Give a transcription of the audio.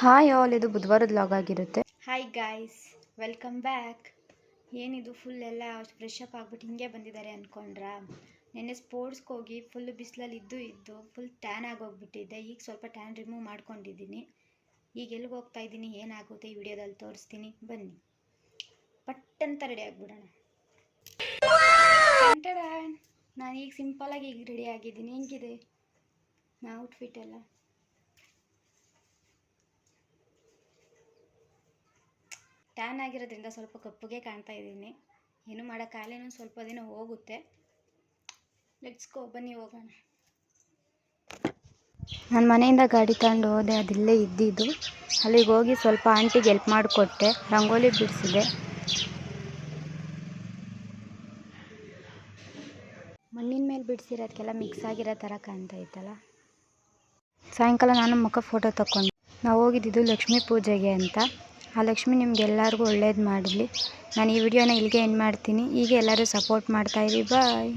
Hi all, ಇದು ಬುಧವಾರದ log ಆಗಿರುತ್ತೆ. Hi guys, welcome back. ಏನಿದು ಫುಲ್ ಎಲ್ಲ ಫ್ರೆಶ್ ಅಪ್ ಆಗಿಬಿಟ್ಟು ಹಿಂಗೆ ಬಂದಿದ್ದಾರೆ ಅಂದ್ಕೊಂಡ್ರಾ? ನೆನ್ನೆ ಸ್ಪೋರ್ಟ್ಸ್ಗೆ ಹೋಗಿ ಫುಲ್ ಬಿಸಿಲಲ್ಲಿ ಇದ್ದು ಫುಲ್ ಟ್ಯಾನ್ ಆಗೋಗ್ಬಿಟ್ಟಿದ್ದೆ. ಈಗ ಸ್ವಲ್ಪ ಟ್ಯಾನ್ ರಿಮೂವ್ ಮಾಡ್ಕೊಂಡಿದ್ದೀನಿ. ಈಗ ಎಲ್ಲಿಗೆ ಹೋಗ್ತಾ ಇದ್ದೀನಿ, ಏನಾಗುತ್ತೆ ಈ ವಿಡಿಯೋದಲ್ಲಿ ತೋರಿಸ್ತೀನಿ, ಬನ್ನಿ. ಪಟ್ಟಂತ ರೆಡಿ ಆಗಿಬಿಡೋಣ. ನಾನು ಈಗ ಸಿಂಪಲಾಗಿ ಈಗ ರೆಡಿ ಆಗಿದ್ದೀನಿ. ಹೆಂಗಿದೆ ನಾ ಔಟ್ಫಿಟ್ ಎಲ್ಲ? ಟ್ಯಾನ್ ಆಗಿರೋದ್ರಿಂದ ಸ್ವಲ್ಪ ಕಪ್ಪಗೆ ಕಾಣ್ತಾ ಇದ್ದೀನಿ. ಏನು ಮಾಡೋಕ್ಕಾಗಲ್ಲ, ಇನ್ನೊಂದು ಸ್ವಲ್ಪ ದಿನ ಹೋಗುತ್ತೆ. ಲೆಟ್ಸ್ ಗೋ, ಬನ್ನಿ ಹೋಗೋಣ. ನಾನು ಮನೆಯಿಂದ ಗಾಡಿ ತಗೊಂಡು ಹೋದೆ, ಅದಿಲ್ಲೇ ಇದ್ದಿದ್ದು. ಅಲ್ಲಿಗೆ ಹೋಗಿ ಸ್ವಲ್ಪ ಆಂಟಿಗೆ ಹೆಲ್ಪ್ ಮಾಡಿಕೊಟ್ಟೆ, ರಂಗೋಲಿ ಬಿಡಿಸಿದೆ. ಮಣ್ಣಿನ ಮೇಲೆ ಬಿಡಿಸಿರೋದಕ್ಕೆಲ್ಲ ಮಿಕ್ಸ್ ಆಗಿರೋ ಥರ ಕಾಣ್ತಾ ಇತ್ತಲ್ಲ. ಸಾಯಂಕಾಲ ನಾನು ಮುಖ ಫೋಟೋ ತಗೊಂಡು ನಾವು ಹೋಗಿದ್ದು ಲಕ್ಷ್ಮೀ ಪೂಜೆಗೆ ಅಂತ. ಆ ಲಕ್ಷ್ಮಿ ನಿಮ್ಗೆಲ್ಲರಿಗೂ ಒಳ್ಳೇದು ಮಾಡಲಿ. ನಾನು ಈ ವಿಡಿಯೋನ ಇಲ್ಲಿಗೆ ಎಂಡ್ ಮಾಡ್ತೀನಿ. ಹೀಗೆ ಎಲ್ಲರೂ ಸಪೋರ್ಟ್ ಮಾಡ್ತಾಯಿರಿ. ಬಾಯ್.